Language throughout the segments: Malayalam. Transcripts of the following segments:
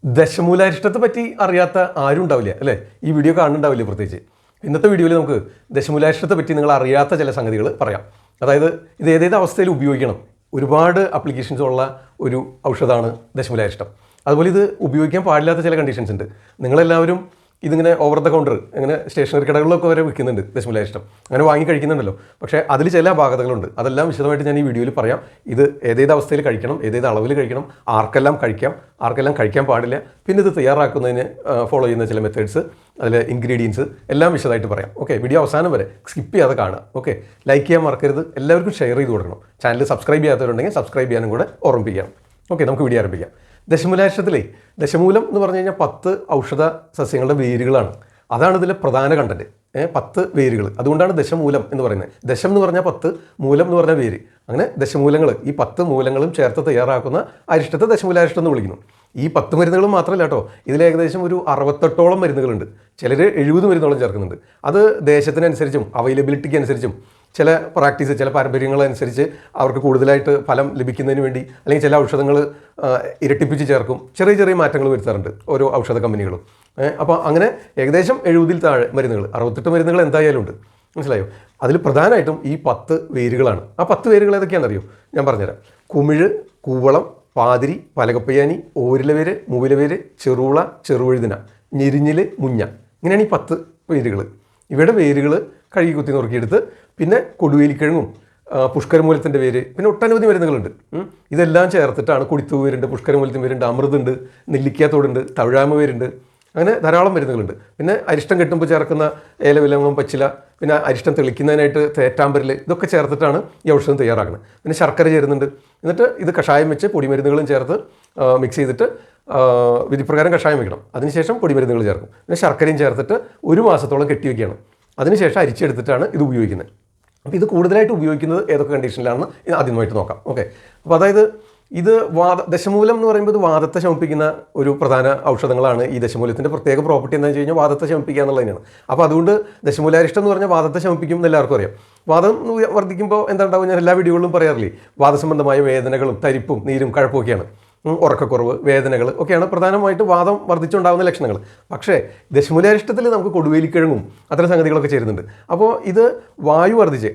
ദശമൂലാരിഷ്ടത്തെ പറ്റി അറിയാത്ത ആരും ഉണ്ടാവില്ല അല്ലേ? ഈ വീഡിയോ കാണുന്നുണ്ടാവില്ല പ്രത്യേകിച്ച്. ഇന്നത്തെ വീഡിയോയിൽ നമുക്ക് ദശമൂലാരിഷ്ടത്തെ പറ്റി നിങ്ങൾ അറിയാത്ത ചില സംഗതികൾ പറയാം. അതായത് ഇത് ഏതേത് അവസ്ഥയിൽ ഉപയോഗിക്കണം. ഒരുപാട് അപ്ലിക്കേഷൻസ് ഉള്ള ഒരു ഔഷധമാണ് ദശമൂലാരിഷ്ടം. അതുപോലെ ഇത് ഉപയോഗിക്കാൻ പാടില്ലാത്ത ചില കണ്ടീഷൻസ് ഉണ്ട്. നിങ്ങളെല്ലാവരും ഇതിങ്ങനെ ഓവർ ദ കൗണ്ടർ അങ്ങനെ സ്റ്റേഷനറി കടകളിലൊക്കെ വരെ വിൽക്കുന്നുണ്ട് ദശമൂലാരിഷ്ടം. അങ്ങനെ വാങ്ങി കഴിക്കുന്നുണ്ടല്ലോ. പക്ഷേ അതിൽ ചില അപാകതകളുണ്ട്. അതെല്ലാം വിശദമായിട്ട് ഞാൻ ഈ വീഡിയോയിൽ പറയാം. ഇത് ഏതേത് അവസ്ഥയിൽ കഴിക്കണം, ഏതേത് അളവിൽ കഴിക്കണം, ആർക്കെല്ലാം കഴിക്കാം, ആർക്കെല്ലാം കഴിക്കാൻ പാടില്ല, പിന്നെ ഇത് തയ്യാറാക്കുന്നതിന് ഫോളോ ചെയ്യുന്ന ചില മെത്തേഡ്സ്, അതിൽ ഇൻഗ്രീഡിയൻസ് എല്ലാം വിശദമായിട്ട് പറയാം. ഓക്കെ, വീഡിയോ അവസാനം വരെ സ്കിപ്പ് ചെയ്യാതെ കാണുക. ഓക്കെ, ലൈക്ക് ചെയ്യാൻ മറക്കരുത്. എല്ലാവർക്കും ഷെയർ ചെയ്ത് കൊടുക്കണം. ചാനൽ സബ്സ്ക്രൈബ് ചെയ്യാത്തവരുണ്ടെങ്കിൽ സബ്സ്ക്രൈബ് ചെയ്യാനും കൂടെ ഓർമ്മിപ്പിക്കണം. ഓക്കെ, നമുക്ക് വീഡിയോ ആരംഭിക്കാം. ദശമൂലാരിഷ്ടത്തിലെ ദശമൂലം എന്ന് പറഞ്ഞു കഴിഞ്ഞാൽ 10 ഔഷധ സസ്യങ്ങളുടെ വേരുകളാണ്. അതാണ് ഇതിലെ പ്രധാന കണ്ടന്റ്. 10 വേരുകൾ. അതുകൊണ്ടാണ് ദശമൂലം എന്ന് പറയുന്നത്. ദശം എന്ന് പറഞ്ഞാൽ 10, മൂലം എന്ന് പറഞ്ഞാൽ വേര്. അങ്ങനെ ദശമൂലങ്ങൾ, ഈ 10 മൂലങ്ങളും ചേർത്ത് തയ്യാറാക്കുന്ന അരിഷ്ടത്തെ ദശമൂലാരിഷ്ടം എന്ന് വിളിക്കുന്നു. ഈ 10 മരുന്നുകൾ മാത്രമല്ല കേട്ടോ, ഇതിൽ ഏകദേശം ഒരു 68ഓളം മരുന്നുകളുണ്ട്. ചിലർ 70 മരുന്നുകളും ചേർക്കുന്നുണ്ട്. അത് ദേശത്തിനനുസരിച്ചും അവൈലബിലിറ്റിക്ക് അനുസരിച്ചും ചില പ്രാക്ടീസ്, ചില പാരമ്പര്യങ്ങളനുസരിച്ച് അവർക്ക് കൂടുതലായിട്ട് ഫലം ലഭിക്കുന്നതിന് വേണ്ടി അല്ലെങ്കിൽ ചില ഔഷധങ്ങൾ ഇരട്ടിപ്പിച്ച് ചേർക്കും. ചെറിയ ചെറിയ മാറ്റങ്ങൾ വരുത്താറുണ്ട് ഓരോ ഔഷധ കമ്പനികളും. അപ്പോൾ അങ്ങനെ ഏകദേശം 70-ൽ താഴെ മരുന്നുകൾ, 68 മരുന്നുകൾ എന്തായാലും ഉണ്ട്. മനസ്സിലായോ? അതിൽ പ്രധാനമായിട്ടും ഈ 10 വേരുകളാണ്. ആ 10 വേരുകൾ ഏതൊക്കെയാണെന്നറിയോ? ഞാൻ പറഞ്ഞുതരാം. കുമിഴ്, കൂവളം, പാതിരി, പലകപ്പയ്യാനി, ഓരില വേര്, മൂവില വേര്, ചെറൂള, ചെറുവഴുതിന, ഞെരിഞ്ഞിൽ, മുഞ്ഞ. ഇങ്ങനെയാണ് ഈ 10 വേരുകൾ. ഇവയുടെ വേരുകൾ കഴുകി കുത്തി നുറുക്കിയെടുത്ത് പിന്നെ കൊടുവേലിക്കിഴങ്ങും പുഷ്കരമൂലത്തിൻ്റെ വേര്, പിന്നെ ഒട്ടനവധി മരുന്നുകളുണ്ട്. ഇതെല്ലാം ചേർത്തിട്ടാണ് കുടിത്തൂ വേരുണ്ട്, പുഷ്കരമൂലത്തിൻ്റെ വേരുണ്ട്, അമൃതുണ്ട്, നെല്ലിക്കാത്തോടുണ്ട്, തവിഴാമ വേരുണ്ട്, അങ്ങനെ ധാരാളം മരുന്നുകളുണ്ട്. പിന്നെ അരിഷ്ടം കെട്ടുമ്പോൾ ചേർക്കുന്ന ഏലവിലങ്ങും പച്ചില, പിന്നെ അരിഷ്ടം തെളിക്കുന്നതിനായിട്ട് തേറ്റാമ്പരൽ, ഇതൊക്കെ ചേർത്തിട്ടാണ് ഈ ഔഷധം തയ്യാറാക്കുന്നത്. പിന്നെ ശർക്കര ചേരുന്നുണ്ട്. എന്നിട്ട് ഇത് കഷായം വെച്ച് പൊടിമരുന്നുകളും ചേർത്ത് മിക്സ് ചെയ്തിട്ട് വിധിപ്രകാരം കഷായം വയ്ക്കണം. അതിനുശേഷം പൊടിമരുന്നുകൾ ചേർക്കും. പിന്നെ ശർക്കരയും ചേർത്തിട്ട് 1 മാസത്തോളം കെട്ടിവെക്കുകയാണ്. അതിനുശേഷം അരിച്ചെടുത്തിട്ടാണ് ഇത് ഉപയോഗിക്കുന്നത്. അപ്പോൾ ഇത് കൂടുതലായിട്ട് ഉപയോഗിക്കുന്നത് ഏതൊക്കെ കണ്ടീഷനിലാണെന്ന് ഇത് ആദ്യമായിട്ട് നോക്കാം. ഓക്കെ, അപ്പോൾ അതായത് ഇത് ദശമൂലം എന്ന് പറയുമ്പോൾ ഇത് വാദത്തെ ശമിപ്പിക്കുന്ന ഒരു പ്രധാന ഔഷധങ്ങളാണ്. ഈ ദശമൂലത്തിൻ്റെ പ്രത്യേക പ്രോപ്പർട്ടി എന്താണെന്ന് വെച്ച് കഴിഞ്ഞാൽ വാദത്തെ ശമിപ്പിക്കുക എന്നുള്ളതിനാണ്. അപ്പോൾ അതുകൊണ്ട് ദശമൂലാരിഷ്ടം എന്ന് പറഞ്ഞാൽ വാദത്തെ ശമിപ്പിക്കും എന്ന് എല്ലാവർക്കും അറിയാം. വാദം വർദ്ധിക്കുമ്പോൾ എന്താണ്ടാവും, ഞാൻ എല്ലാ വീഡിയോകളിലും പറയാറില്ലേ, വാദസംബന്ധമായ വേദനകളും തരിപ്പും നീരും കഴപ്പൊക്കെയാണ്, ഉറക്കക്കുറവ്, വേദനകൾ ഒക്കെയാണ് പ്രധാനമായിട്ട് വാദം വർദ്ധിച്ചുണ്ടാകുന്ന ലക്ഷണങ്ങൾ. പക്ഷേ ദശമൂലാരിഷ്ടത്തിൽ നമുക്ക് കൊടുവേലിക്കിഴങ്ങും അത്തരം സംഗതികളൊക്കെ ചേരുന്നുണ്ട്. അപ്പോൾ ഇത് വായു വർദ്ധിച്ച്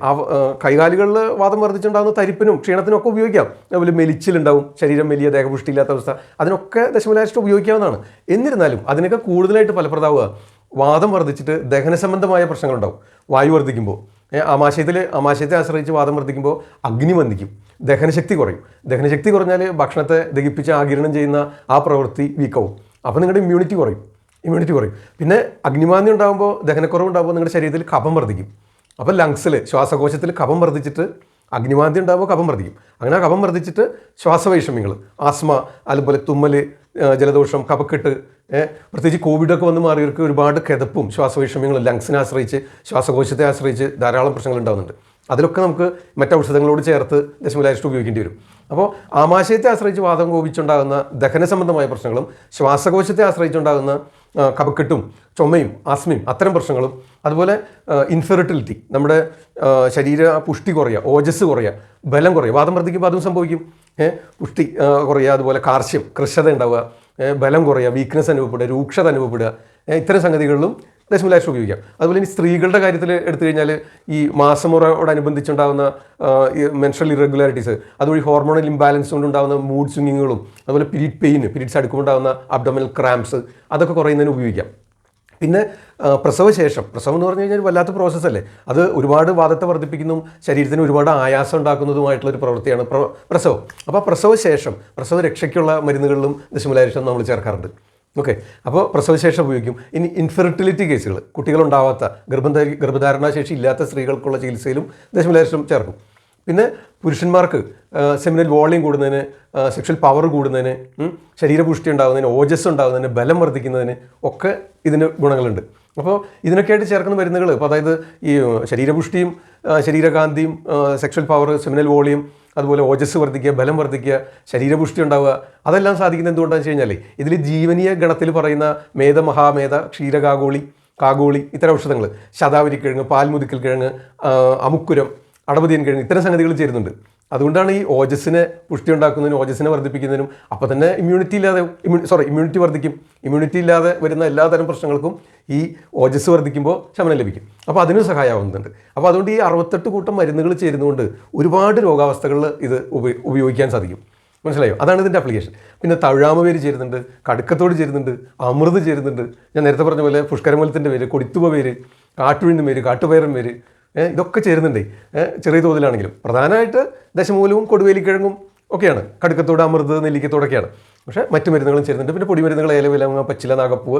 കൈകാലുകളിൽ വാദം വർദ്ധിച്ചുണ്ടാകുന്ന തരിപ്പിനും ക്ഷീണത്തിനും ഒക്കെ ഉപയോഗിക്കാം. അതുപോലെ മെലിച്ചിലുണ്ടാവും, ശരീരം വലിയ ദേഹപുഷ്ടിയില്ലാത്ത അവസ്ഥ, അതിനൊക്കെ ദശമൂലാരിഷ്ടം ഉപയോഗിക്കാവുന്നതാണ്. എന്നിരുന്നാലും അതിനൊക്കെ കൂടുതലായിട്ട് ഫലപ്രദമാവുക വാദം വർദ്ധിച്ചിട്ട് ദഹന സംബന്ധമായ പ്രശ്നങ്ങളുണ്ടാവും. വായു വർദ്ധിക്കുമ്പോൾ ആമാശയത്തെ ആശ്രയിച്ച് വാദം വർദ്ധിക്കുമ്പോൾ അഗ്നി വന്ദിക്കും, ദഹനശക്തി കുറയും. ദഹനശക്തി കുറഞ്ഞാൽ ഭക്ഷണത്തെ ദഹിപ്പിച്ച് ആഗിരണം ചെയ്യുന്ന ആ പ്രവൃത്തി വീക്കാവും. അപ്പോൾ നിങ്ങളുടെ ഇമ്മ്യൂണിറ്റി കുറയും. പിന്നെ അഗ്നിമാന്യം ഉണ്ടാകുമ്പോൾ, ദഹനക്കുറവ് ഉണ്ടാകുമ്പോൾ നിങ്ങളുടെ ശരീരത്തിൽ കഫം വർദ്ധിക്കും. അപ്പോൾ ലങ്സിൽ, ശ്വാസകോശത്തിൽ കഫം വർദ്ധിച്ചിട്ട് അഗ്നിമാന്യം ഉണ്ടാകുമ്പോൾ കഫം വർദ്ധിക്കും. അങ്ങനെ കഫം വർദ്ധിച്ചിട്ട് ശ്വാസവൈഷമ്യങ്ങൾ, ആസ്മ, അതുപോലെ തുമ്മൽ, ജലദോഷം, കഫക്കെട്ട്, പ്രത്യേകിച്ച് കോവിഡൊക്കെ വന്ന് മാറിയവർക്ക് ഒരുപാട് കിതപ്പും ശ്വാസവൈഷമ്യങ്ങളും ലങ്സിനെ ആശ്രയിച്ച്, ശ്വാസകോശത്തെ ആശ്രയിച്ച് ധാരാളം പ്രശ്നങ്ങൾ ഉണ്ടാകുന്നുണ്ട്. അതിലൊക്കെ നമുക്ക് മറ്റ് ഔഷധങ്ങളോട് ചേർത്ത് ദശമൂലാരിഷ്ടം ഉപയോഗിക്കേണ്ടി വരും. അപ്പോൾ ആമാശയത്തെ ആശ്രയിച്ച് വാദം കോപിച്ചുണ്ടാകുന്ന ദഹന സംബന്ധമായ പ്രശ്നങ്ങളും ശ്വാസകോശത്തെ ആശ്രയിച്ചുണ്ടാകുന്ന കഫക്കെട്ടും ചുമയും ആസ്മയും അത്തരം പ്രശ്നങ്ങളും, അതുപോലെ ഇൻഫെർട്ടിലിറ്റി, നമ്മുടെ ശരീര പുഷ്ടി കുറയുക, ഓജസ് കുറയുക, ബലം കുറയുക, വാദം വർദ്ധിക്കുമ്പോൾ അതും സംഭവിക്കും. പുഷ്ടി കുറയുക, അതുപോലെ കാർശ്യം, കൃശത ഉണ്ടാവുക, ബലം കുറയുക, വീക്ക്നെസ് അനുഭവപ്പെടുക, രൂക്ഷത അനുഭവപ്പെടുക, ഇത്തരം സംഗതികളിലും ദശമൂലാരിഷ്ടം ഉപയോഗിക്കാം. അതുപോലെ ഇനി സ്ത്രീകളുടെ കാര്യത്തിൽ എടുത്തു കഴിഞ്ഞാൽ ഈ മാസമുറയോടനുബന്ധിച്ചുണ്ടാകുന്ന മെൻസ്ട്രൽ ഇറഗുലാരിറ്റീസ്, അതുവഴി ഹോർമോണൽ ഇംബാലൻസ് കൊണ്ടുണ്ടാകുന്ന മൂഡ് സ്വിങ്ങിങ്ങുകളും, അതുപോലെ പീരീഡ്സ് അടുക്കുമ്പോണ്ടാകുന്ന അബ്ഡോമിനൽ ക്രാംസ്, അതൊക്കെ കുറയുന്നതിന് ഉപയോഗിക്കാം. പിന്നെ പ്രസവശേഷം, പ്രസവം എന്ന് പറഞ്ഞു കഴിഞ്ഞാൽ വല്ലാത്ത പ്രോസസ്സല്ലേ, അത് ഒരുപാട് വാദത്തെ വർദ്ധിപ്പിക്കുന്നതും ശരീരത്തിന് ഒരുപാട് ആയാസം ഉണ്ടാക്കുന്നതുമായിട്ടുള്ളൊരു പ്രവൃത്തിയാണ് പ്രസവം. അപ്പോൾ പ്രസവശേഷം, പ്രസവ രക്ഷയ്ക്കുള്ള മരുന്നുകളിലും ദശമൂലാരിഷ്ടം നമ്മൾ ചേർക്കാറുണ്ട്. ഓക്കെ, അപ്പോൾ പ്രസവശേഷം ഉപയോഗിക്കും. ഇനി ഇൻഫെർട്ടിലിറ്റി കേസുകൾ, കുട്ടികളുണ്ടാവാത്ത, ഗർഭധാരണാശേഷി ഇല്ലാത്ത സ്ത്രീകൾക്കുള്ള ചികിത്സയിലും ദശമൂലാരിഷ്ടം ചേർക്കും. പിന്നെ പുരുഷന്മാർക്ക് സെമിനൽ വോളിയം കൂടുന്നതിന്, സെക്ഷൽ പവർ കൂടുന്നതിന്, ശരീരപുഷ്ടി ഉണ്ടാകുന്നതിന്, ഓജസ് ഉണ്ടാകുന്നതിന്, ബലം വർദ്ധിക്കുന്നതിന് ഒക്കെ ഇതിന് ഗുണങ്ങളുണ്ട്. അപ്പോൾ ഇതിനൊക്കെയായിട്ട് ചേർക്കുന്ന മരുന്നുകൾ, അപ്പോൾ അതായത് ഈ ശരീരപുഷ്ടിയും ശരീരകാന്തിയും, സെക്ഷൽ പവർ, സെമിനൽ വോളിയം, അതുപോലെ ഓജസ് വർദ്ധിക്കുക, ബലം വർദ്ധിക്കുക, ശരീരപുഷ്ടി ഉണ്ടാവുക, അതെല്ലാം സാധിക്കുന്നത് എന്തുകൊണ്ടാണെന്ന് വെച്ച് കഴിഞ്ഞാൽ ഇതിൽ ജീവനീയ ഗണത്തിൽ പറയുന്ന മേധ, മഹാമേധ, ക്ഷീരകാഗോളി, ഇത്തരം ഔഷധങ്ങൾ, ശതാവരിക്കിഴങ്ങ്, പാൽമുതിക്കൽ കിഴങ്ങ്, അമുക്കുരം, അടപതിയൻ കിഴങ്ങ്, ഇത്തരം സംഗതികൾ ചേരുന്നുണ്ട്. അതുകൊണ്ടാണ് ഈ ഓജസ്സിനെ പുഷ്ടി ഉണ്ടാക്കുന്നതിനും ഓജസ്സിനെ വർദ്ധിപ്പിക്കുന്നതിനും അപ്പോൾ തന്നെ ഇമ്മ്യൂണിറ്റി വർദ്ധിക്കും. ഇമ്മ്യൂണിറ്റി ഇല്ലാതെ വരുന്ന എല്ലാതരം പ്രശ്നങ്ങൾക്കും ഈ ഓജസ് വർദ്ധിക്കുമ്പോൾ ശമനം ലഭിക്കും. അപ്പോൾ അതിനും സഹായമാവുന്നുണ്ട്. അപ്പോൾ അതുകൊണ്ട് ഈ 68 കൂട്ടം മരുന്നുകൾ ചേരുന്നതുകൊണ്ട് ഒരുപാട് രോഗാവസ്ഥകളിൽ ഇത് ഉപയോഗിക്കാൻ സാധിക്കും. മനസ്സിലായോ? അതാണ് ഇതിൻ്റെ ആപ്ലിക്കേഷൻ. പിന്നെ തഴാമ വേര് ചേരുന്നുണ്ട്, കടുക്കത്തോട് ചേരുന്നുണ്ട്, അമൃത് ചേരുന്നുണ്ട്. ഞാൻ നേരത്തെ പറഞ്ഞ പോലെ പുഷ്കരമൂലത്തിൻ്റെ വേര്, കൊടിത്തുവ വേര്, കാട്ടുവിഴുന്ന് വേര്, കാട്ടുപയറൻ വേര്, ഇതൊക്കെ ചേരുന്നുണ്ട് ചെറിയ തോതിലാണെങ്കിലും. പ്രധാനമായിട്ട് ദശമൂലവും കൊടുവേലിക്കിഴങ്ങും ഒക്കെയാണ്, കടുക്കത്തോട്, അമൃത്, നെല്ലിക്കത്തോടൊക്കെയാണ്. പക്ഷേ മറ്റു മരുന്നുകളും ചേരുന്നുണ്ട്. പിന്നെ പൊടിമരുന്നുകൾ ഏലവിലങ്ങ, പച്ചില, നാഗപ്പൂവ്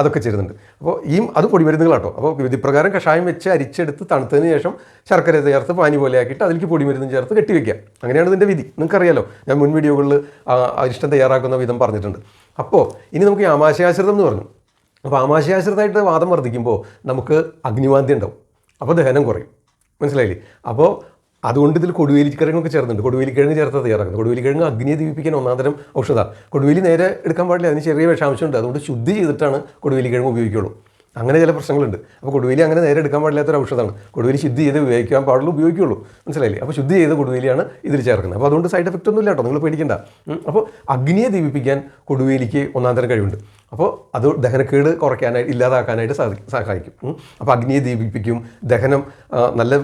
അതൊക്കെ ചേരുന്നുണ്ട്. അപ്പോൾ അത് പൊടിമരുന്നുകളാട്ടോ. അപ്പോൾ വിധിപ്രകാരം കഷായം വെച്ച് അരിച്ചെടുത്ത് തണുത്തതിന് ശേഷം ശർക്കര ചേർത്ത് പാനി പോലെ ആക്കിയിട്ട് അതിലേക്ക് പൊടിമരുന്നും ചേർത്ത് കെട്ടിവെക്കുക. അങ്ങനെയാണ് ഇതിൻ്റെ വിധി. നിങ്ങൾക്കറിയാലോ, ഞാൻ മുൻ വീഡിയോകളിൽ അരിഷ്ടം തയ്യാറാക്കുന്ന വിധം പറഞ്ഞിട്ടുണ്ട്. അപ്പോൾ ഇനി നമുക്ക് ഈ ആമാശയാശ്രിതം എന്ന് പറഞ്ഞു. അപ്പോൾ ആമാശയാശ്രിതമായിട്ട് വാദം വർദ്ധിക്കുമ്പോൾ നമുക്ക് അഗ്നിവാന്തി ഉണ്ടാവും. അപ്പോൾ ദഹനം കുറയും. മനസ്സിലായില്ലേ? അപ്പോൾ അതുകൊണ്ട് ഇതിൽ കൊടുവേലിക്കിഴങ്ങൊക്കെ ചേർന്നുണ്ട്. കൊടുവേലിക്കിഴങ്ങ് ചേർത്ത് തയ്യാറാക്കുന്നത്. കൊടുവേലിക്കിഴങ്ങ് അഗ്നിയെ ദീപിപ്പിക്കാൻ ഒന്നാന്തരം ഔഷധമാണ്. കൊടുവേലി നേരെ എടുക്കാൻ പാടില്ല, അതിന് ചെറിയ വിഷാംശമുണ്ട്. അതുകൊണ്ട് ശുദ്ധി ചെയ്തിട്ടാണ് കൊടുവേലിക്കിഴങ്ങ് ഉപയോഗിക്കുള്ളൂ. അങ്ങനെ ചില പ്രശ്നങ്ങളുണ്ട്. അപ്പോൾ കൊടുവേലി അങ്ങനെ നേരെ എടുക്കാൻ പാടില്ലാത്തൊരു ഔഷധമാണ്. കൊടുവേലി ശുദ്ധി ചെയ്ത് ഉപയോഗിക്കാൻ പാടുള്ളൂ, ഉപയോഗിക്കുള്ളൂ. മനസ്സിലായില്ലേ? അപ്പോൾ ശുദ്ധി ചെയ്ത കൊടുവേലിയാണ് ഇതിൽ ചേർക്കുന്നത്. അപ്പോൾ അതുകൊണ്ട് സൈഡ് എഫക്റ്റ് ഒന്നും ഇല്ല കേട്ടോ, നിങ്ങൾ പേടിക്കണ്ട. അപ്പോൾ അഗ്നിയെ ദീപിപ്പിക്കാൻ കൊടുവേലിക്ക് ഒന്നാന്തരം കഴിവുണ്ട്. അപ്പോൾ അത് ദഹനക്കേട് കുറയ്ക്കാനായിട്ട്, ഇല്ലാതാക്കാനായിട്ട് സഹായിക്കും. അപ്പോൾ അഗ്നിയെ ദീപിപ്പിക്കും, നല്ല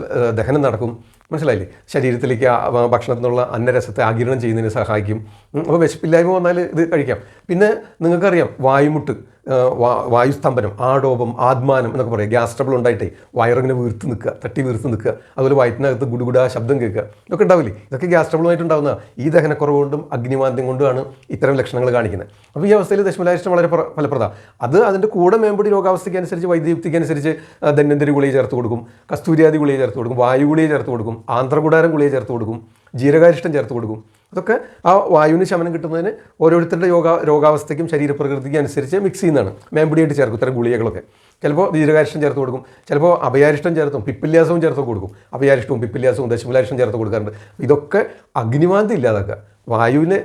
ദഹനം നടക്കും. മനസ്സിലായില്ലേ? ശരീരത്തിലേക്ക് ഭക്ഷണത്തിൽ നിന്നുള്ള അന്നരസത്തെ ആഗിരണം ചെയ്യുന്നതിന് സഹായിക്കും. അപ്പോൾ വിശപ്പില്ലായ്മ വന്നാൽ ഇത് കഴിക്കാം. പിന്നെ നിങ്ങൾക്കറിയാം, വായുമുട്ട്, വായുസ്തംഭനം, ആടോപം, ആത്മാനം എന്നൊക്കെ പറയും. ഗ്യാസ് ട്രബിൾ ഉണ്ടായിട്ടേ വയറിങ്ങനെ വീർത്ത് നിൽക്കുക, തട്ടി വീർത്ത് നിൽക്കുക, അതുപോലെ വയറ്റിനകത്ത് ഗുഡുഗുഡ ശബ്ദം കേൾക്കുക, ഇതൊക്കെ ഉണ്ടാവില്ലേ? ഇതൊക്കെ ഗ്യാസ് ട്രബിളുമായിട്ട് ഉണ്ടാകുന്ന ഈ ദഹനക്കുറവ് കൊണ്ടും അഗ്നിമാന്ദ്യം കൊണ്ടുമാണ് ഇത്തരം ലക്ഷണങ്ങൾ കാണിക്കുന്നത്. അപ്പോൾ ഈ അവസ്ഥയിൽ ദശമൂലാരിഷ്ടം വളരെ ഫലപ്രദമാണ്. അതിൻ്റെ കൂടെ മേമ്പടി രോഗാവസ്ഥയ്ക്ക് അനുസരിച്ച്, വൈദ്യയുക്തിക്ക് അനുസരിച്ച് ധന്വന്തരി ഗുളിക ചേർത്ത് കൊടുക്കും, കസ്തൂരിയാദി ഗുളിക ചേർത്ത് കൊടുക്കും, വായു ഗുളിക ചേർത്ത് കൊടുക്കും, ആന്ധ്രകുടാരം ഗുളിക ചേർത്ത് കൊടുക്കും, ജീരകാരിഷ്ടം ചേർത്ത് കൊടുക്കും. അതൊക്കെ ആ വായുവിന് ശമനം കിട്ടുന്നതിന് ഓരോരുത്തരുടെ രോഗാവസ്ഥയ്ക്കും ശരീരപ്രകൃതിക്കും അനുസരിച്ച് മിക്സ് ചെയ്യുന്നതാണ്. മേമ്പടിയായിട്ട് ചേർക്കും ഇത്തരം ഗുളികകളൊക്കെ. ചിലപ്പോൾ ജീരകാരിഷ്ടം ചേർത്ത് കൊടുക്കും, ചിലപ്പോൾ അഭയാരിഷ്ടം ചേർത്തും പിപ്പില്യാസവും ചേർത്ത് കൊടുക്കും. അഭയാരിഷ്ടവും പിപ്പില്യാസവും ദശമൂലാരിഷ്ടം ചേർത്ത് കൊടുക്കാറുണ്ട്. ഇതൊക്കെ അഗ്നിമാന്ദ്യം ഇല്ലാതാക്കുക. വായുവിനെ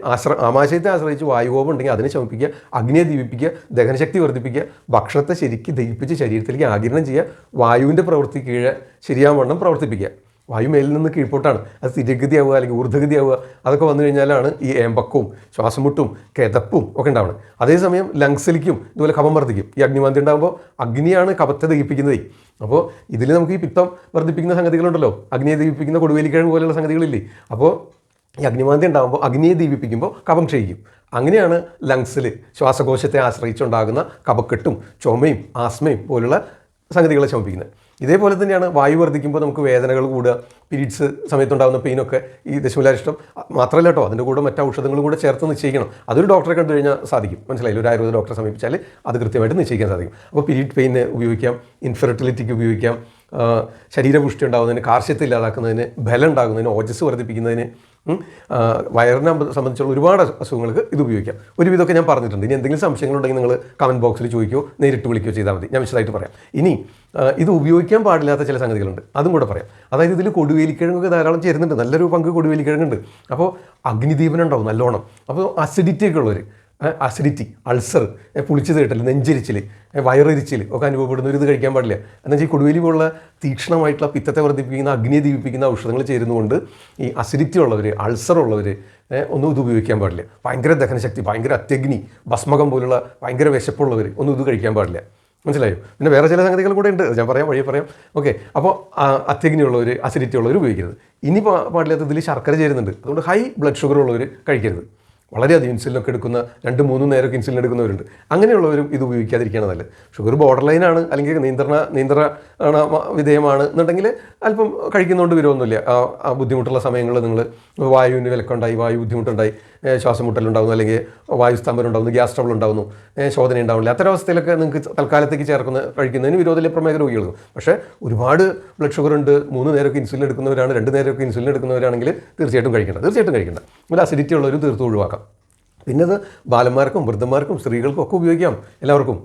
ആമാശയത്തെ ആശ്രയിച്ച് വായുകോപം ഉണ്ടെങ്കിൽ അതിനെ ശമിപ്പിക്കുക, അഗ്നിയെ ദീപിപ്പിക്കുക, ദഹനശക്തി വർദ്ധിപ്പിക്കുക, ഭക്ഷണത്തെ ശരിക്കും ദഹിപ്പിച്ച് ശരീരത്തിലേക്ക് ആഗിരണം ചെയ്യുക, വായുവിൻ്റെ പ്രവൃത്തി ശരിയാവണ്ണം പ്രവർത്തിപ്പിക്കുക. വായു മേലിൽ നിന്ന് കീഴ്പോട്ടാണ്. അത് തിരഗതിയാവുക അല്ലെങ്കിൽ ഊർദ്ധഗതിയാവുക, അതൊക്കെ വന്നു കഴിഞ്ഞാലാണ് ഈ ഏമ്പക്കവും ശ്വാസമുട്ടും കിതപ്പും ഒക്കെ ഉണ്ടാവുന്നത്. അതേസമയം ലങ്സിലേക്കും ഇതുപോലെ കഫം വർദ്ധിക്കും. ഈ അഗ്നിമാന്ദ്യം ഉണ്ടാകുമ്പോൾ അഗ്നിയാണ് കഫത്തെ ദഹിപ്പിക്കുന്നത്. അപ്പോൾ ഇതിൽ നമുക്ക് ഈ പിത്തം വർദ്ധിപ്പിക്കുന്ന സംഗതികളുണ്ടല്ലോ, അഗ്നിയെ ദഹിപ്പിക്കുന്ന കൊടുവേലിക്കിഴങ്ങ് പോലെയുള്ള സംഗതികളില്ലേ. അപ്പോൾ ഈ അഗ്നിമാന്ദ്യം ഉണ്ടാകുമ്പോൾ അഗ്നിയെ ദീപിപ്പിക്കുമ്പോൾ കഫം ക്ഷയിക്കും. അങ്ങനെയാണ് ലങ്സിൽ ശ്വാസകോശത്തെ ആശ്രയിച്ചുണ്ടാകുന്ന കഫക്കെട്ടും ചുമയും ആസ്മയും പോലുള്ള സംഗതികളെ ശമിപ്പിക്കുന്നത്. ഇതേപോലെ തന്നെയാണ് വായു വർദ്ധിക്കുമ്പോൾ നമുക്ക് വേദനകൾ കൂടുക, പീരീഡ്സ് സമയത്തുണ്ടാകുന്ന പെയിനൊക്കെ ഈ ദശമൂലാരിഷ്ടം മാത്രമല്ല കേട്ടോ, അതിൻ്റെ കൂടെ മറ്റ് ഔഷധങ്ങളും കൂടെ ചേർത്ത് നിശ്ചയിക്കണം. അതൊരു ഡോക്ടറെ കണ്ടു കഴിഞ്ഞാൽ സാധിക്കും. മനസ്സിലായില്ല? ഒരു ആയുർവേദ ഡോക്ടറെ സമീപിച്ചാൽ അത് കൃത്യമായിട്ട് നിശ്ചയിക്കാൻ സാധിക്കും. അപ്പോൾ പീരീഡ് പെയിന് ഉപയോഗിക്കാം, ഇൻഫെർട്ടിലിറ്റിക്ക് ഉപയോഗിക്കാം, ശരീരപുഷ്ടി ഉണ്ടാകുന്നതിന്, കാർശ്യത്തെ ഇല്ലാതാക്കുന്നതിന്, ബലം ഉണ്ടാകുന്നതിന്, ഓജസ് വർദ്ധിപ്പിക്കുന്നതിന്, വയറിനെ സംബന്ധിച്ചുള്ള ഒരുപാട് അസുഖങ്ങൾക്ക് ഇത് ഉപയോഗിക്കാം. ഒരുവിധമൊക്കെ ഞാൻ പറഞ്ഞിട്ടുണ്ട്. ഇനി എന്തെങ്കിലും സംശയങ്ങളുണ്ടെങ്കിൽ നിങ്ങൾ കമൻറ്റ് ബോക്സിൽ ചോദിക്കുകയോ നേരിട്ട് വിളിക്കുകയോ ചെയ്താൽ മതി, ഞാൻ വിശദമായിട്ട് പറയാം. ഇനി ഇത് ഉപയോഗിക്കാൻ പാടില്ലാത്ത ചില സംഗതികളുണ്ട്, അതും കൂടെ പറയാം. അതായത് ഇതിൽ കൊടുവേലിക്കിഴങ്ങൊക്കെ ധാരാളം ചേരുന്നുണ്ട്, നല്ലൊരു പങ്ക് കൊടുവേലിക്കിഴങ്ങുണ്ട്. അപ്പോൾ അഗ്നിദീപനം ഉണ്ടാവും നല്ലോണം. അപ്പോൾ അസിഡിറ്റി ഒക്കെ ഉള്ളവർ, അസിഡിറ്റി, അൾസർ, പുളിച്ചത് കേട്ടൽ, നെഞ്ചരിച്ചിൽ, വയറിരിച്ചിൽ ഒക്കെ അനുഭവപ്പെടുന്ന ഒരു ഇത് കഴിക്കാൻ പാടില്ല. എന്നു വെച്ചാൽ ഈ കൊടുവേലി പോലുള്ള തീക്ഷ്ണമായിട്ടുള്ള പിത്തത്തെ വർദ്ധിപ്പിക്കുന്ന, അഗ്നിയെ ദീപിപ്പിക്കുന്ന ഔഷധങ്ങൾ ചേരുന്നതുകൊണ്ട് ഈ അസിഡിറ്റി ഉള്ളവർ, അൾസർ ഉള്ളവർ ഒന്നും ഇത് ഉപയോഗിക്കാൻ പാടില്ല. ഭയങ്കര ദഹനശക്തി, ഭയങ്കര അത്യഗ്നി, ഭസ്മകം പോലുള്ള ഭയങ്കര വിശപ്പുള്ളവർ ഒന്നും ഇത് കഴിക്കാൻ പാടില്ല. മനസ്സിലായോ? പിന്നെ വേറെ ചില സംഗതികൾ കൂടെ ഉണ്ട്, ഞാൻ വഴി പറയാം. ഓക്കെ, അപ്പോൾ അത്യഗ്നി ഉള്ളവർ, അസിഡിറ്റി ഉള്ളവർ ഉപയോഗിക്കരുത്. ഇനി പാടില്ലാത്ത ഇതിൽ ശർക്കര ചേരുന്നുണ്ട്, അതുകൊണ്ട് ഹൈ ബ്ലഡ് ഷുഗർ ഉള്ളവർ കഴിക്കരുത്. വളരെയധികം ഇൻസുലിനൊക്കെ എടുക്കുന്ന, 2-3 നേരമൊക്കെ ഇൻസുലിൻ എടുക്കുന്നവരുണ്ട്. അങ്ങനെയുള്ളവരും ഇത് ഉപയോഗിക്കാതിരിക്കുകയാണ് നല്ലത്. ഷുഗർ ബോർഡർ ലൈനാണ് അല്ലെങ്കിൽ നിയന്ത്രണ വിധേയമാണ് എന്നുണ്ടെങ്കിൽ അല്പം കഴിക്കുന്നതുകൊണ്ട് വിരോധമൊന്നുമില്ല. ആ ബുദ്ധിമുട്ടുള്ള സമയങ്ങളിൽ നിങ്ങൾ വായുവിന് വിലക്കുണ്ടായി, വായു ബുദ്ധിമുട്ടുണ്ടായി, ശ്വാസം മുട്ടലുണ്ടാകുന്നു, അല്ലെങ്കിൽ വായുസ്തംഭനം ഉണ്ടാകുന്നു, ഗ്യാസ് ട്രബിൾ ഉണ്ടാകുന്നു, ശോധന ഉണ്ടാവില്ല, അത്തരവസ്ഥയിലൊക്കെ നിങ്ങൾക്ക് തൽക്കാലത്തേക്ക് കഴിക്കുന്നതിന് വിരോധമില്ല പ്രമേഹ രോഗികൾക്ക്. പക്ഷേ ഒരുപാട് ബ്ലഡ് ഷുഗർ ഉണ്ട്, 3 നേരമൊക്കെ ഇൻസുലിൻ എടുക്കുന്നവരാണ്, 2 നേരമൊക്കെ ഇൻസുലിൻ എടുക്കുന്നവരാണെങ്കിൽ തീർച്ചയായിട്ടും കഴിക്കേണ്ട. ഒരു അസിഡിറ്റി ഉള്ളവർ തീർത്തും ഒഴിവാക്കാം. പിന്നെ അത് ബാലന്മാർക്കും വൃദ്ധന്മാർക്കും സ്ത്രീകൾക്കും ഒക്കെ ഉപയോഗിക്കാം, എല്ലാവർക്കും.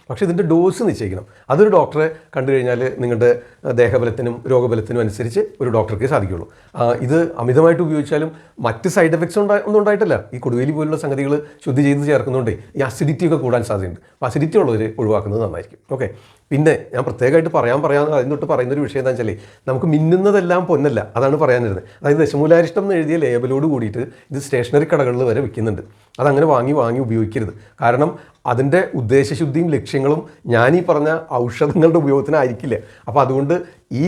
പക്ഷേ ഇതിൻ്റെ ഡോസ് നിശ്ചയിക്കണം. അതൊരു ഡോക്ടറെ കണ്ടു കഴിഞ്ഞാൽ നിങ്ങളുടെ ദേഹബലത്തിനും രോഗബലത്തിനും അനുസരിച്ച് ഒരു ഡോക്ടർക്ക് സാധിക്കുകയുള്ളൂ. ഇത് അമിതമായിട്ട് ഉപയോഗിച്ചാലും മറ്റ് സൈഡ് എഫക്ട്സ് ഒന്നും ഉണ്ടായിട്ടില്ല. ഈ കൊടുവേലി പോലുള്ള സംഗതികൾ ശുദ്ധി ചെയ്ത് ചേർക്കുന്നതുകൊണ്ട് ഈ അസിഡിറ്റി ഒക്കെ കൂടാൻ സാധ്യതയുണ്ട്. അപ്പോൾ അസിഡിറ്റി ഉള്ളവർ ഒഴിവാക്കുന്നത് നന്നായിരിക്കും. ഓക്കെ, പിന്നെ ഞാൻ പ്രത്യേകമായിട്ട് പറയാമെന്ന് അതിന് തൊട്ട് പറയുന്നൊരു വിഷയം എന്താ വെച്ചാൽ നമുക്ക് മിന്നുന്നതെല്ലാം പൊന്നല്ല, അതാണ് പറയാനിരുന്നത്. അതായത് ദശമൂലാരിഷ്ടം എന്ന് എഴുതിയ ലേബലോട് കൂടിയിട്ട് ഇത് സ്റ്റേഷനറി കടകളിൽ വരെ വിൽക്കുന്നുണ്ട്. അതങ്ങനെ വാങ്ങി ഉപയോഗിക്കരുത്. കാരണം അതിൻ്റെ ഉദ്ദേശശുദ്ധിയും ലക്ഷ്യങ്ങളും ഞാനീ പറഞ്ഞ ഔഷധങ്ങളുടെ ഉപയോഗത്തിനായിരിക്കില്ല. അപ്പോൾ അതുകൊണ്ട് ഈ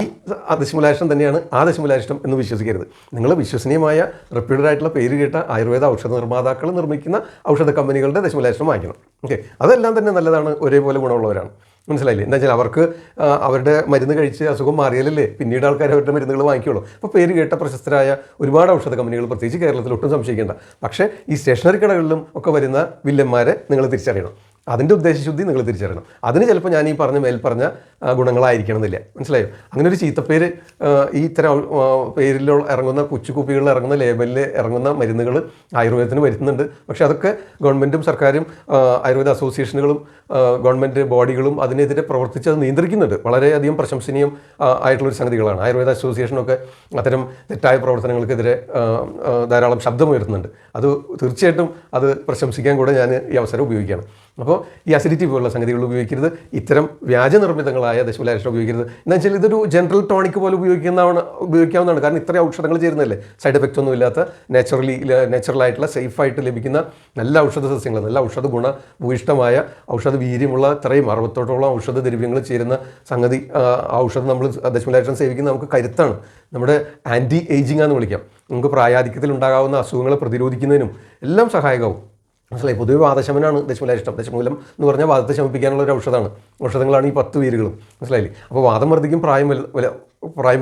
ദശമൂലാരിഷ്ടം തന്നെയാണ് ആ ദശമൂലാരിഷ്ടം എന്ന് വിശ്വസിക്കരുത്. നിങ്ങൾ വിശ്വസനീയമായ റെപ്യൂട്ടഡ് ആയിട്ടുള്ള പേര് കേട്ട ആയുർവേദ ഔഷധ നിർമ്മാതാക്കൾ നിർമ്മിക്കുന്ന ഔഷധ കമ്പനികളുടെ ദശമൂലാരിഷ്ടം വാങ്ങിക്കണം. ഓക്കെ, അതെല്ലാം തന്നെ നല്ലതാണ്, ഒരേപോലെ ഗുണമുള്ളവരാണ്. മനസ്സിലായില്ലേ? എന്താ വെച്ചാൽ അവർക്ക് അവരുടെ മരുന്ന് കഴിച്ച് അസുഖം മാറിയാലല്ലേ പിന്നീട് ആൾക്കാർ അവരുടെ മരുന്നുകൾ വാങ്ങിക്കുള്ളൂ. അപ്പോൾ പേര് കേട്ട പ്രശസ്തരായ ഒരുപാട് ഔഷധ കമ്പനികൾ പ്രത്യേകിച്ച് കേരളത്തിൽ ഒട്ടും സംശയിക്കേണ്ട. പക്ഷേ ഈ സ്റ്റേഷനറി കടകളിലും ഒക്കെ വരുന്ന വില്ലന്മാരെ നിങ്ങൾ തിരിച്ചറിയണം. അതിൻ്റെ ഉദ്ദേശശുദ്ധി നിങ്ങൾ തിരിച്ചറിയണം. അതിന് ചിലപ്പോൾ ഞാൻ ഈ മേൽപ്പറഞ്ഞ ഗുണങ്ങളായിരിക്കണം എന്നില്ല. മനസ്സിലായോ? അങ്ങനെ ഒരു ചീത്തപ്പേര് ഈ ഇത്തരം പേരിൽ ഇറങ്ങുന്ന കുപ്പികളിൽ ഇറങ്ങുന്ന ലേബലിൽ ഇറങ്ങുന്ന മരുന്നുകൾ ആയുർവേദത്തിന് വരുത്തുന്നുണ്ട്. പക്ഷേ അതൊക്കെ ഗവൺമെൻറ്റും സർക്കാരും ആയുർവേദ അസോസിയേഷനുകളും ഗവൺമെൻറ് ബോഡികളും അതിനെതിരെ പ്രവർത്തിച്ച് അത് നിയന്ത്രിക്കുന്നുണ്ട്. വളരെയധികം പ്രശംസനീയം ആയിട്ടുള്ളൊരു സംഗതികളാണ്. ആയുർവേദ അസോസിയേഷനൊക്കെ അത്തരം തെറ്റായ പ്രവർത്തനങ്ങൾക്കെതിരെ ധാരാളം ശബ്ദമുയർത്തുന്നുണ്ട്. അത് തീർച്ചയായിട്ടും അത് പ്രശംസിക്കാൻ കൂടെ ഞാൻ ഈ അവസരം ഉപയോഗിക്കുകയാണ്. അപ്പോൾ ഈ അസിഡിറ്റി പോലുള്ള സംഗതികൾ ഉപയോഗിക്കരുത്. ഇത്തരം വ്യാജനിർമ്മിതങ്ങളായ ദശമൂലാരിഷ്ടം ഉപയോഗിക്കരുത്. എന്ന് വെച്ചാൽ ഇതൊരു ജനറൽ ടോണിക് പോലെ ഉപയോഗിക്കാവുന്നതാണ്. കാരണം ഇത്രയും ഔഷധങ്ങൾ ചേരുന്നതല്ലേ, സൈഡ് എഫക്റ്റ് ഒന്നും ഇല്ലാത്ത നാച്ചുറലായിട്ടുള്ള സേഫായിട്ട് ലഭിക്കുന്ന നല്ല ഔഷധ സസ്യങ്ങൾ, നല്ല ഔഷധ ഭൂയിഷ്ടമായ ഔഷധ വീര്യമുള്ള ഇത്രയും 60ഓളം ഔഷധ ദ്രവ്യങ്ങൾ ചേരുന്ന സംഗതി ഔഷധം നമ്മൾ ദശമൂലാരിഷ്ടം സേവിക്കുന്ന നമുക്ക് കരുത്താണ്. നമ്മുടെ ആൻറ്റി ഏജിങ് എന്ന് വിളിക്കാം. നമുക്ക് പ്രായാധിക്യത്തിൽ ഉണ്ടാകാവുന്ന അസുഖങ്ങളെ പ്രതിരോധിക്കുന്നതിനും എല്ലാം സഹായകമാവും. മനസ്സിലായി? പൊതുവെ വാദശമനാണ് ദശമൂലാരിഷ്ടം. ദശമൂലം എന്ന് പറഞ്ഞാൽ വാദത്തെ ശമിപ്പിക്കാനുള്ള ഒരു ഔഷധങ്ങളാണ് ഈ 10 വേരുകളും. മനസ്സിലായില്ലേ? അപ്പോൾ വാദം വർദ്ധിക്കും പ്രായം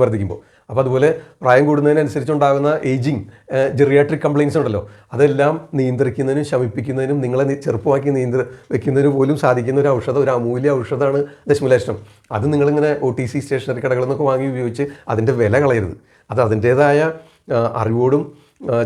വർദ്ധിക്കുമ്പോൾ. അപ്പോൾ അതുപോലെ പ്രായം കൂടുന്നതിനനുസരിച്ചുണ്ടാകുന്ന ഏജിങ് ജെറിയാട്രിക് കംപ്ലയിൻസ് ഉണ്ടല്ലോ, അതെല്ലാം നിയന്ത്രിക്കുന്നതിനും ശമിപ്പിക്കുന്നതിനും നിങ്ങളെ ചെറുപ്പമാക്കി വെക്കുന്നതിന് പോലും സാധിക്കുന്ന ഒരു ഔഷധം, ഒരു അമൂല്യ ഔഷധമാണ് ദശമൂലാരിഷ്ടം. അത് നിങ്ങളിങ്ങനെ OTC സ്റ്റേഷനറി കടകളിൽ നിന്നൊക്കെ വാങ്ങി ഉപയോഗിച്ച് അതിൻ്റെ വില കളയരുത്. അത് അതിൻ്റേതായ അറിവോടും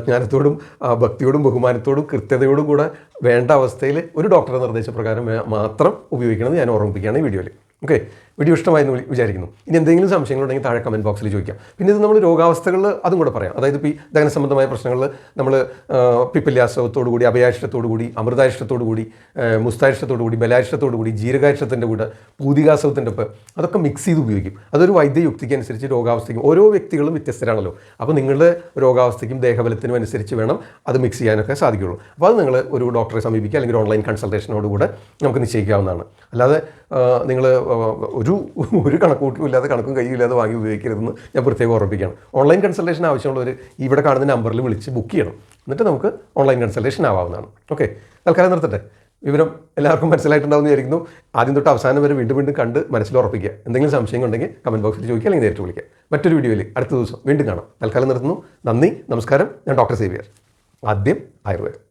ജ്ഞാനത്തോടും ഭക്തിയോടും ബഹുമാനത്തോടും കൃത്യതയോടും കൂടെ വേണ്ട അവസ്ഥയിൽ ഒരു ഡോക്ടറുടെ നിർദ്ദേശപ്രകാരം മാത്രം ഉപയോഗിക്കണമെന്ന് ഞാൻ ഓർമ്മിപ്പിക്കുകയാണ് ഈ വീഡിയോയിൽ. ഓക്കെ, വീഡിയോ ഇഷ്ടമായെന്ന് വിചാരിക്കുന്നു. ഇനി എന്തെങ്കിലും സംശയങ്ങളുണ്ടെങ്കിൽ താഴെ കമൻറ്റ് ബോക്സിൽ ചോദിക്കാം. പിന്നെ ഇത് നമ്മൾ രോഗാവസ്ഥകളിൽ അതും കൂടെ പറയാം. അതായത് ഇപ്പോൾ ഈ ദഹന സംബന്ധമായ പ്രശ്നങ്ങളിൽ നമ്മൾ പിപ്പല്യാസവത്തോടു കൂടി, അഭയാരിഷ്ടത്തോടു കൂടി, അമൃതാരിഷ്ടത്തോടു കൂടി, മുസ്താരിഷ്ടത്തോടു കൂടി, ബലാരിഷ്ടത്തോടു കൂടി, ജീരകാരിഷ്ടത്തിൻ്റെ കൂടെ, പൂതികാസവത്തിൻ്റെ ഒപ്പം അതൊക്കെ മിക്സ് ചെയ്ത് ഉപയോഗിക്കും. അതൊരു വൈദ്യയുക്തിക്ക് അനുസരിച്ച് രോഗാവസ്ഥയ്ക്കും ഓരോ വ്യക്തികളും വ്യത്യസ്തരാണല്ലോ. അപ്പോൾ നിങ്ങളുടെ രോഗാവസ്ഥയ്ക്കും ദേഹബലത്തിനും അനുസരിച്ച് വേണം അത് മിക്സ് ചെയ്യാനൊക്കെ സാധിക്കുള്ളൂ. അപ്പോൾ അത് നിങ്ങൾ ഒരു ഡോക്ടറെ സമീപിക്കുക, അല്ലെങ്കിൽ ഓൺലൈൻ കൺസൾട്ടേഷനോടുകൂടെ നമുക്ക് നിശ്ചയിക്കാവുന്നതാണ്. അല്ലാതെ നിങ്ങൾ ഒരു കണക്കൂട്ടും ഇല്ലാതെ കണക്കും കയ്യില്ലാതെ വാങ്ങി ഉപയോഗിക്കരുതെന്ന് ഞാൻ പ്രത്യേകം ഓർമ്മിപ്പിക്കുകയാണ്. ഓൺലൈൻ കൺസൾട്ടേഷൻ ആവശ്യമുള്ളവർ ഇവിടെ കാണുന്ന നമ്പറിൽ വിളിച്ച് ബുക്ക് ചെയ്യണം. എന്നിട്ട് നമുക്ക് ഓൺലൈൻ കൺസൾട്ടേഷൻ ആവാവുന്നതാണ്. ഓക്കെ, തൽക്കാലം നിർത്തട്ടെ. വിവരം എല്ലാവർക്കും മനസ്സിലായിട്ടുണ്ടാവുമെന്ന് വിചാരിക്കുന്നു. ആദ്യം തൊട്ട് അവസാനം വരെ വീണ്ടും കണ്ട് മനസ്സിൽ ഉറപ്പിക്കുക. എന്തെങ്കിലും സംശയം ഉണ്ടെങ്കിൽ കമൻറ്റ് ബോക്സിൽ ചോദിക്കുക, അല്ലെങ്കിൽ നേരിട്ട് വിളിക്കുക. മറ്റൊരു വീഡിയോയിൽ അടുത്ത ദിവസം വീണ്ടും കാണാം. തൽക്കാലം നിർത്തുന്നു. നന്ദി, നമസ്കാരം. ഞാൻ ഡോക്ടർ സേവിയർ. ആദ്യം ആയുർവേദം.